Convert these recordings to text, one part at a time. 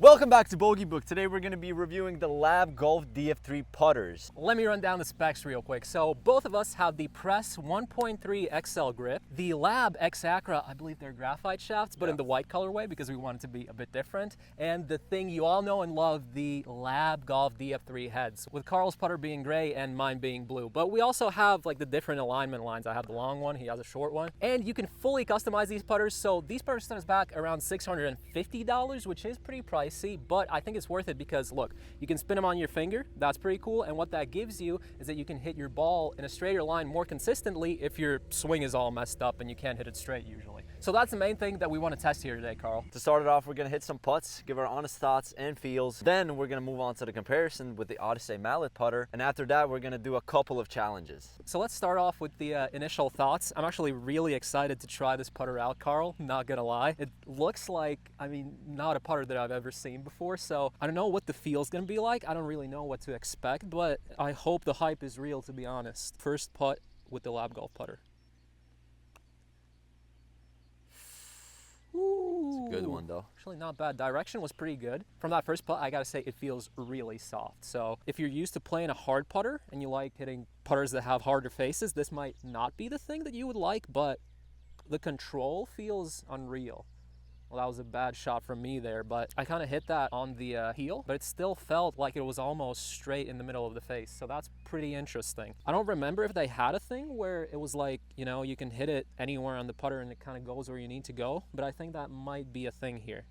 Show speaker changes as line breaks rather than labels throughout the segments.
Welcome back to Bogey Book. Today we're going to be reviewing the LAB Golf DF3 putters.
Let me run down the specs real quick. So both of us have the Press 1.3 XL grip, the LAB X Acra, I believe they're graphite shafts, but in the white colorway because we want it to be a bit different. And the thing you all know and love, the LAB Golf DF3 heads, with Carl's putter being gray and mine being blue. But we also have like the different alignment lines. I have the long one, he has a short one. And you can fully customize these putters. So these putters set us back around $650, which is pretty pricey. But I think it's worth it because look, you can spin them on your finger. That's pretty cool. And what that gives you is that you can hit your ball in a straighter line more consistently if your swing is all messed up and you can't hit it straight usually. So that's the main thing that we want to test here today, Carl.
To start it off, we're going to hit some putts, give our honest thoughts and feels. Then we're going to move on to the comparison with the Odyssey mallet putter. And after that, we're going to do a couple of challenges.
So let's start off with the initial thoughts. I'm actually really excited to try this putter out, Carl. Not gonna lie. It looks like, I mean, not a putter that I've ever seen before. So I don't know what the feel's gonna be like. I don't really know what to expect, but I hope the hype is real, to be honest. First putt with the LAB Golf putter.
It's a good one though.
Actually not bad. Direction was pretty good. From that first putt, I gotta say it feels really soft. So if you're used to playing a hard putter and you like hitting putters that have harder faces, this might not be the thing that you would like, but the control feels unreal. Well, that was a bad shot from me there, but I kind of hit that on the heel, but it still felt like it was almost straight in the middle of the face. So that's pretty interesting. I don't remember if they had a thing where it was like, you know, you can hit it anywhere on the putter and it kind of goes where you need to go, but I think that might be a thing here.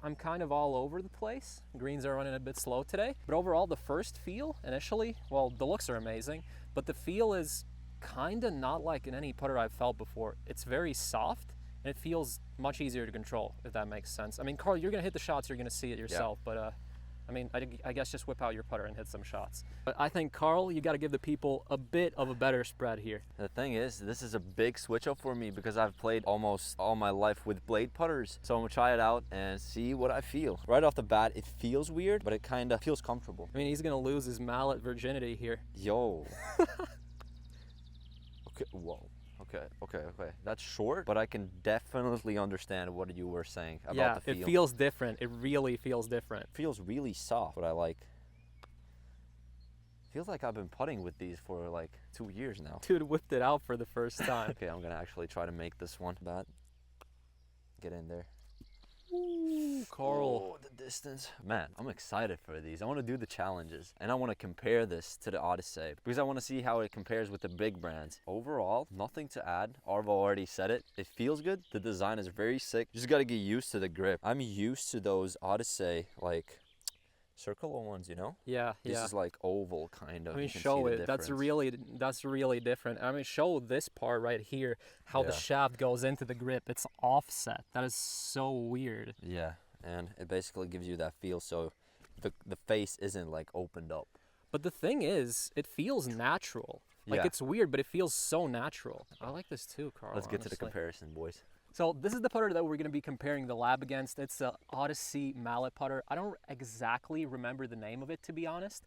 I'm kind of all over the place. Greens are running a bit slow today, but overall the first feel initially, well, the looks are amazing, but the feel is kind of not like in any putter I've felt before. It's very soft and it feels much easier to control, if that makes sense. I mean, Carl, you're gonna hit the shots, you're gonna see it yourself, but I mean, I guess just whip out your putter and hit some shots. But I think, Carl, you gotta give the people a bit of a better spread here.
The thing is, this is a big switch up for me because I've played almost all my life with blade putters. So I'm gonna try it out and see what I feel. Right off the bat, it feels weird, but it kind of feels comfortable.
I mean, he's gonna lose his mallet virginity here.
Yo. Okay, whoa. Okay. That's short, but I can definitely understand what you were saying about the feel.
It feels different. It really feels different.
It feels really soft, what I like. Feels like I've been putting with these for like 2 years now.
Dude whipped it out for the first time.
Okay, I'm gonna actually try to make this one bat. Get in there.
Ooh, Carl.
Oh, the distance. Man, I'm excited for these. I want to do the challenges and I want to compare this to the Odyssey because I want to see how it compares with the big brands. Overall, nothing to add. Arvo already said it. It feels good. The design is very sick. You just got to get used to the grip. I'm used to those Odyssey like circular ones, you know?
Yeah.
This is like oval kind of.
I mean, show it. That's really different. I mean, show this part right here, how the shaft goes into the grip. It's offset. That is so weird.
Yeah, and it basically gives you that feel so the face isn't like opened up.
But the thing is, it feels natural. Like it's weird, but it feels so natural. I like this too, Carl.
Let's get to the comparison, boys.
So this is the putter that we're going to be comparing the LAB against. It's the Odyssey mallet putter. I don't exactly remember the name of it, to be honest.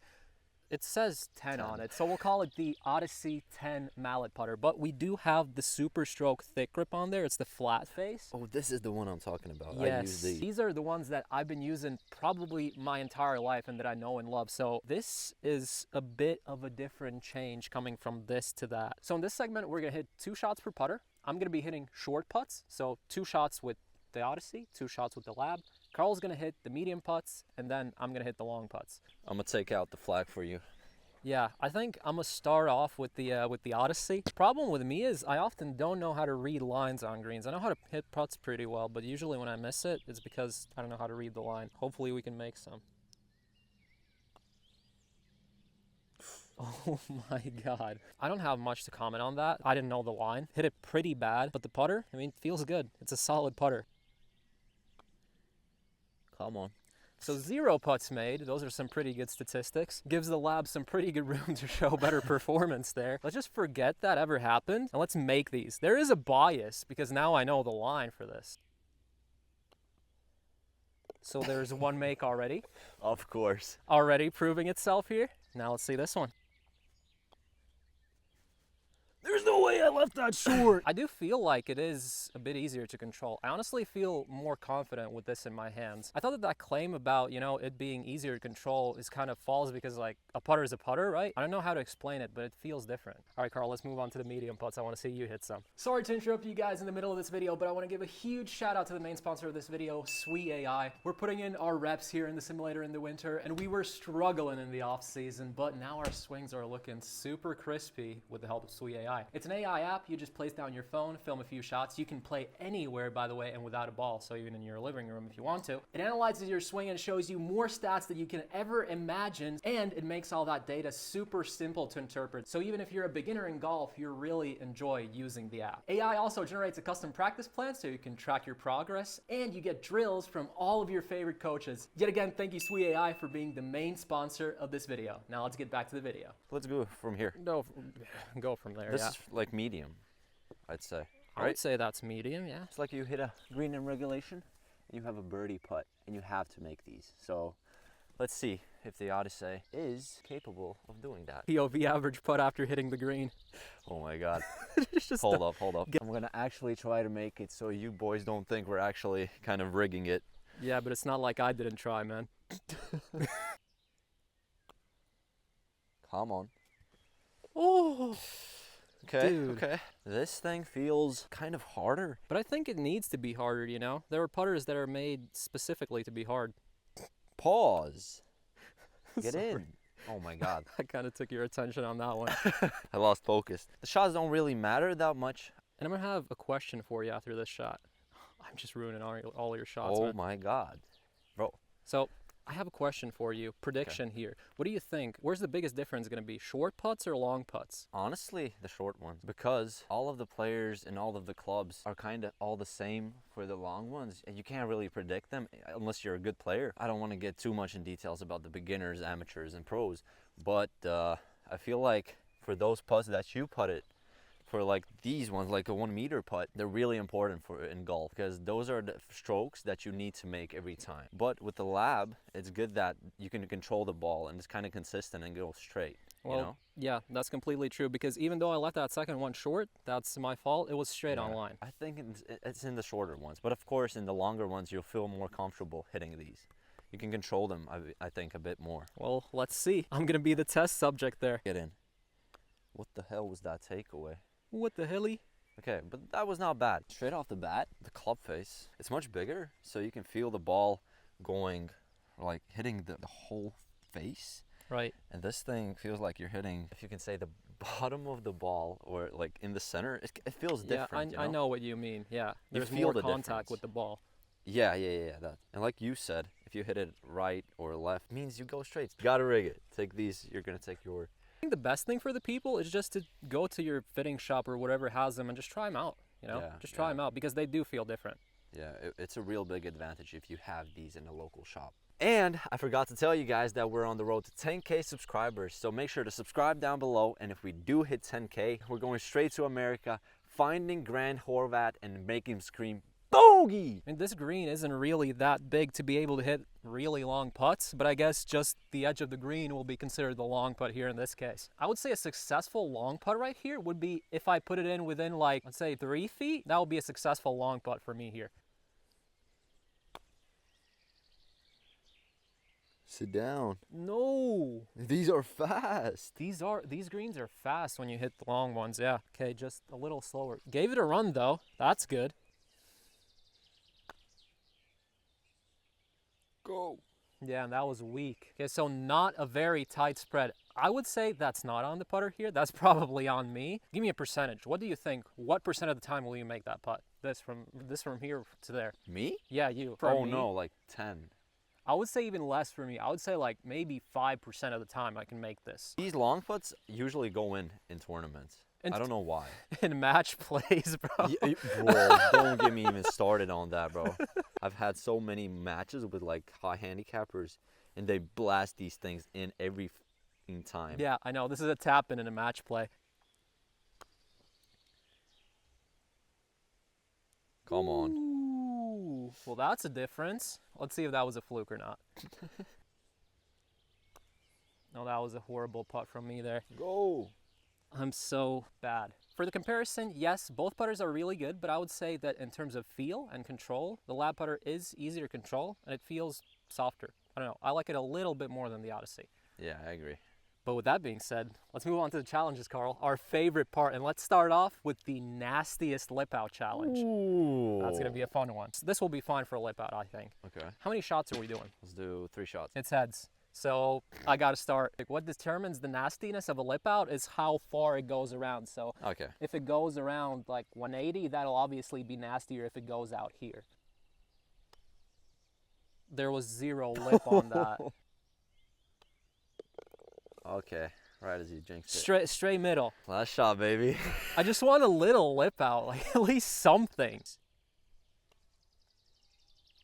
It says 10 on it, so we'll call it the Odyssey 10 mallet putter. But we do have the Super Stroke thick grip on there. It's the flat face.
Oh, this is the one I'm talking about.
Yes,
I use these.
These are the ones that I've been using probably my entire life and that I know and love. So this is a bit of a different change coming from this to that. So in this segment, we're going to hit 2 shots per putter. I'm going to be hitting short putts, so 2 shots with the Odyssey, 2 shots with the LAB. Carl's going to hit the medium putts, and then I'm going to hit the long putts.
I'm going to take out the flag for you.
Yeah, I think I'm going to start off with the Odyssey. The problem with me is I often don't know how to read lines on greens. I know how to hit putts pretty well, but usually when I miss it, it's because I don't know how to read the line. Hopefully we can make some. Oh my God. I don't have much to comment on that. I didn't know the line. Hit it pretty bad, but the putter, I mean, feels good. It's a solid putter.
Come on.
So 0 putts made. Those are some pretty good statistics. Gives the LAB some pretty good room to show better performance there. Let's just forget that ever happened and let's make these. There is a bias because now I know the line for this. So there's one make already.
Of course.
Already proving itself here. Now let's see this one.
There's no way I left that short.
I do feel like it is a bit easier to control. I honestly feel more confident with this in my hands. I thought that that claim about, you know, it being easier to control is kind of false because like a putter is a putter, right? I don't know how to explain it, but it feels different. All right, Carl, let's move on to the medium putts. I want to see you hit some. Sorry to interrupt you guys in the middle of this video, but I want to give a huge shout out to the main sponsor of this video, Sweet AI. We're putting in our reps here in the simulator in the winter, and we were struggling in the off season, but now our swings are looking super crispy with the help of Sweet AI. It's an AI app. You just place down your phone, film a few shots. You can play anywhere, by the way, and without a ball, so even in your living room if you want to. It analyzes your swing and shows you more stats than you can ever imagine, and it makes all that data super simple to interpret. So even if you're a beginner in golf, you really enjoy using the app. AI also generates a custom practice plan so you can track your progress, and you get drills from all of your favorite coaches. Yet again, thank you Sweet AI for being the main sponsor of this video. Now let's get back to the video.
Let's go from here.
No, go from there.
This
yeah.
is like medium, I'd say.
I would say that's medium, yeah.
It's like you hit a green in regulation, and you have a birdie putt, and you have to make these. So let's see if the Odyssey is capable of doing that.
POV average putt after hitting the green.
Oh my God.
Just
Hold up. I'm gonna actually try to make it so you boys don't think we're actually kind of rigging it.
Yeah, but it's not like I didn't try, man.
Come on.
Oh.
Okay,
Dude.
okay. This thing feels kind of harder.
But I think it needs to be harder, you know? There are putters that are made specifically to be hard.
Pause. Get
Sorry.
in. Oh my God.
I kind of took your attention on that one.
I lost focus. The shots don't really matter that much.
And I'm going to have a question for you after this shot. I'm just ruining all your shots,
Oh
man.
my God. Bro.
So I have a question for you. Prediction here. What do you think? Where's the biggest difference going to be? Short putts or long putts?
Honestly, the short ones. Because all of the players and all of the clubs are kind of all the same for the long ones. And you can't really predict them unless you're a good player. I don't want to get too much in details about the beginners, amateurs, and pros. But I feel like for those putts that you putted, for like these ones, like a 1 meter putt, they're really important for in golf because those are the strokes that you need to make every time. But with the LAB, it's good that you can control the ball and it's kind of consistent and go straight.
Well,
you know?
yeah, that's completely true because even though I left that second one short, that's my fault. It was straight on line.
I think it's in the shorter ones, but of course in the longer ones you'll feel more comfortable hitting these. You can control them, I think, a bit more.
Well, let's see. I'm gonna be the test subject there.
Get in. What the hell was that takeaway?
What the helly?
Okay, but that was not bad. Straight off the bat, the club face, it's much bigger, so you can feel the ball going, like hitting the whole face.
Right.
And this thing feels like you're hitting, if you can say, the bottom of the ball or like in the center. It feels different.
Yeah, I know what you mean. Yeah,
You
there's
feel
more
the
contact
difference.
with the ball.
Yeah, that. And like you said, if you hit it right or left, means you go straight. You gotta rig it. Take these, you're gonna take your...
I think the best thing for the people is just to go to your fitting shop or whatever has them and just try them out, you know?
Yeah,
just try them out because they do feel different.
Yeah, it's a real big advantage if you have these in a local shop. And I forgot to tell you guys that we're on the road to 10K subscribers, so make sure to subscribe down below. And if we do hit 10K, we're going straight to America, finding Grant Horvat and making him scream, Bogey!
I mean, this green isn't really that big to be able to hit really long putts, but I guess just the edge of the green will be considered the long putt here in this case. I would say a successful long putt right here would be if I put it in within like, let's say 3 feet, that would be a successful long putt for me here.
Sit down.
No!
These are fast.
These greens are fast when you hit the long ones, yeah. Okay, just a little slower. Gave it a run though, that's good.
Go.
Yeah, and that was weak. Okay, so not a very tight spread. I would say that's not on the putter here. That's probably on me. Give me a percentage. What do you think? What percent of the time will you make that putt? This from here to there.
Me?
Yeah, you.
Oh
Me,
no, like 10.
I would say even less for me. I would say like maybe 5% of the time I can make this.
These long putts usually go in tournaments. I don't know why.
In match plays, bro.
Yeah, bro, don't get me even started on that, bro. I've had so many matches with like high handicappers, and they blast these things in every time.
Yeah, I know. This is a tap in a match play.
Come on.
Ooh, well, that's a difference. Let's see if that was a fluke or not. No, that was a horrible putt from me there.
Go.
I'm so bad. For the comparison, yes, both putters are really good, but I would say that in terms of feel and control, the LAB putter is easier to control and it feels softer. I don't know, I like it a little bit more than the Odyssey.
Yeah, I agree.
But with that being said, let's move on to the challenges, Carl. Our favorite part, and let's start off with the nastiest lip out challenge.
Ooh.
That's gonna be a fun one. This will be fine for a lip out, I think.
Okay.
How many shots are we doing?
Let's do 3 shots.
It's heads. So I gotta start. Like, what determines the nastiness of a lip out is how far it goes around. So
Okay.
if it goes around like 180, that'll obviously be nastier if it goes out here. There was 0 lip on that.
Okay. Right as you jinxed it.
Straight middle.
Last shot, baby.
I just want a little lip out, like at least something.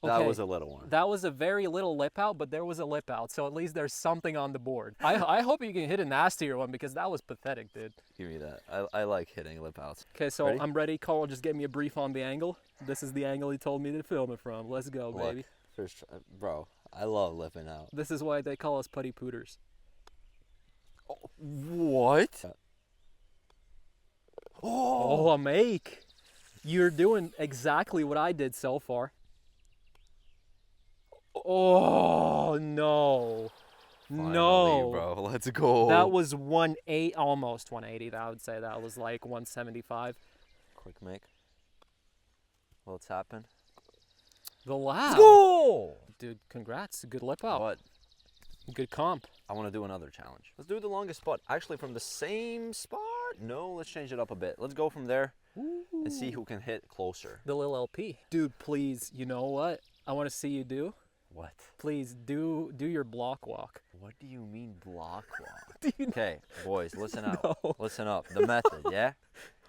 That
Okay,
was a little one.
That was a very little lip out, but there was a lip out, so at least there's something on the board. I hope you can hit a nastier one because that was pathetic, dude.
Give me that. I like hitting lip outs.
Okay, so
Ready?
I'm ready. Carl just gave me a brief on the angle. This is the angle he told me to film it from. Let's go,
Look,
baby.
first try. Bro, I love lipping out.
This is why they call us putty pooters.
Oh, what?
Oh, a make. You're doing exactly what I did so far. Oh, no.
Finally,
No.
bro. Let's go.
That was almost 180. I would say that was like 175.
Quick make. What's happened?
The lab.
Let's go!
Dude, congrats. Good lip out.
But
Good comp.
I want to do another challenge. Let's do the longest putt. Actually, from the same spot? No, let's change it up a bit. Let's go from there and see who can hit closer.
The little LP. Dude, please, you know what I want to see you do?
What?
Please do your block walk.
What do you mean block walk?
Do you know?
Okay, boys, listen up.
No.
Listen up. The method, yeah?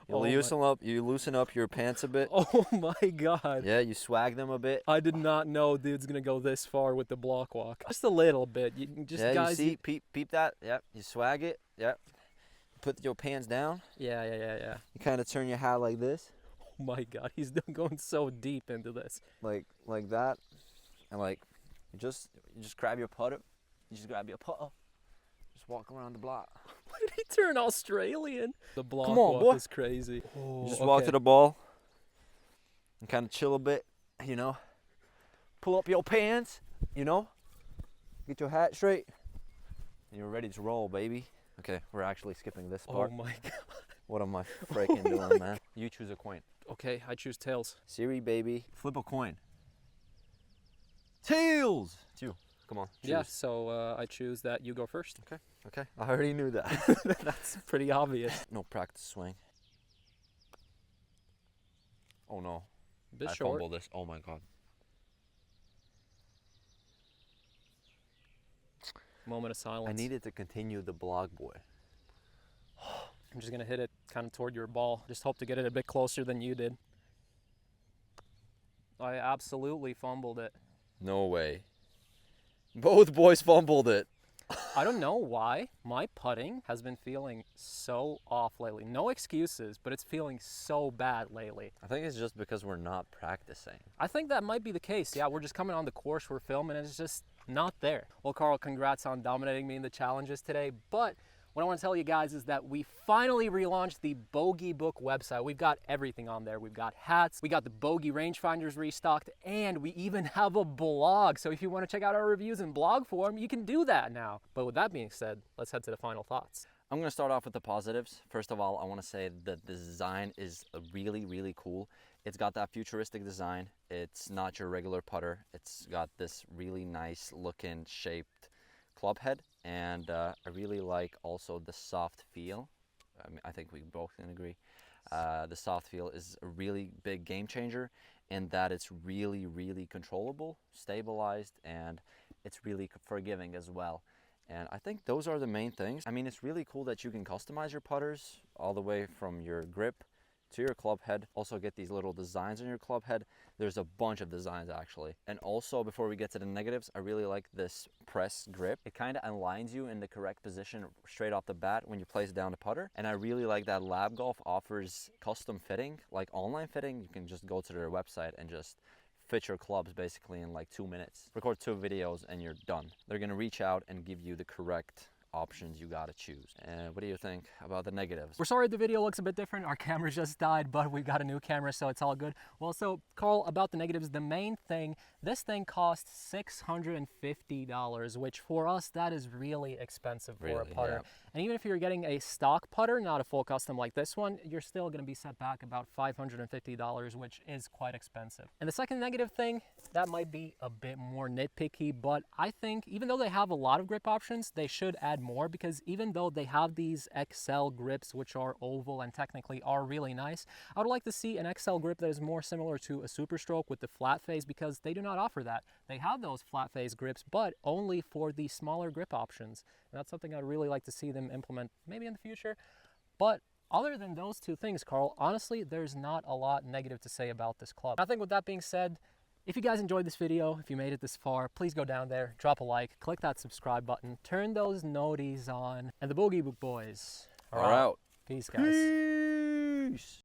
You
Oh my-
loosen up your pants a bit.
Oh my God.
Yeah, you swag them a bit.
I did not know dude's gonna go this far with the block walk. Just a little bit. You just
Yeah,
guys.
you see, peep that. Yep, you swag it. Yep. Put your pants down.
Yeah.
You kind of turn your hat like this,
Oh my God, he's going so deep into this.
like that, and like you just grab your putter. You just grab your putter. Just walk around the block.
Why did he turn Australian? The block
on,
walk
boy.
is crazy.
You just walk to the ball and kind of chill a bit, you know. Pull up your pants, you know. Get your hat straight, and you're ready to roll, baby. Okay, we're actually skipping this part.
Oh my God.
What am I freaking doing, man? You choose a coin.
Okay, I choose tails.
Siri, baby. Flip a coin. Tails! 2. Come on, choose.
Yeah, so I choose that you go first.
Okay. I already knew that.
That's pretty obvious.
No practice swing. Oh no.
Bit
I
short.
fumbled this. Oh my God.
Moment of silence.
I needed to continue the blog, boy.
I'm just gonna hit it kind of toward your ball. Just hope to get it a bit closer than you did. I absolutely fumbled it.
No way. Both boys fumbled it.
I don't know why. My putting has been feeling so off lately. No excuses, but it's feeling so bad lately.
I think it's just because we're not practicing.
I think that might be the case. Yeah, we're just coming on the course, we're filming, and it's just not there. Well, Carl, congrats on dominating me in the challenges today, but what I want to tell you guys is that we finally relaunched the Bogey Book website. We've got everything on there. We've got hats, we got the Bogey rangefinders restocked, and we even have a blog. So if you want to check out our reviews in blog form, you can do that now. But with that being said, let's head to the final thoughts.
I'm going to start off with the positives. First of all, I want to say that the design is really, really cool. It's got that futuristic design. It's not your regular putter. It's got this really nice looking shaped club head. And I really like also the soft feel. I mean, I think we both can agree. The soft feel is a really big game changer in that it's really, really controllable, stabilized, and it's really forgiving as well. And I think those are the main things. I mean, it's really cool that you can customize your putters all the way from your grip to your club head. Also get these little designs on your club head. There's a bunch of designs actually. And also, before we get to the negatives, I really like this press grip. It kind of aligns you in the correct position straight off the bat when you place down the putter. And I really like that LAB Golf offers custom fitting, like online fitting. You can just go to their website and just fit your clubs basically in like 2 minutes. Record 2 videos and you're done. They're gonna reach out and give you the correct options you gotta choose. And what do you think about the negatives?
We're sorry the video looks a bit different. Our camera just died, but we've got a new camera, so it's all good. Well, so Carl, about the negatives, the main thing, this thing costs $650, which for us, that is really expensive for a putter.
Yeah.
And even if you're getting a stock putter, not a full custom like this one, you're still gonna be set back about $550, which is quite expensive. And the second negative thing, that might be a bit more nitpicky, but I think even though they have a lot of grip options, they should add more, because even though they have these XL grips, which are oval and technically are really nice, I would like to see an XL grip that is more similar to a Super Stroke with the flat face, because they do not offer that. They have those flat face grips, but only for the smaller grip options. And that's something I'd really like to see them implement maybe in the future. But other than those two things, Carl, honestly, there's not a lot negative to say about this club. I think with that being said, if you guys enjoyed this video, if you made it this far, please go down there, drop a like, click that subscribe button, turn those noties on, and the Bogey Book boys
are out.
Peace, guys.
Peace.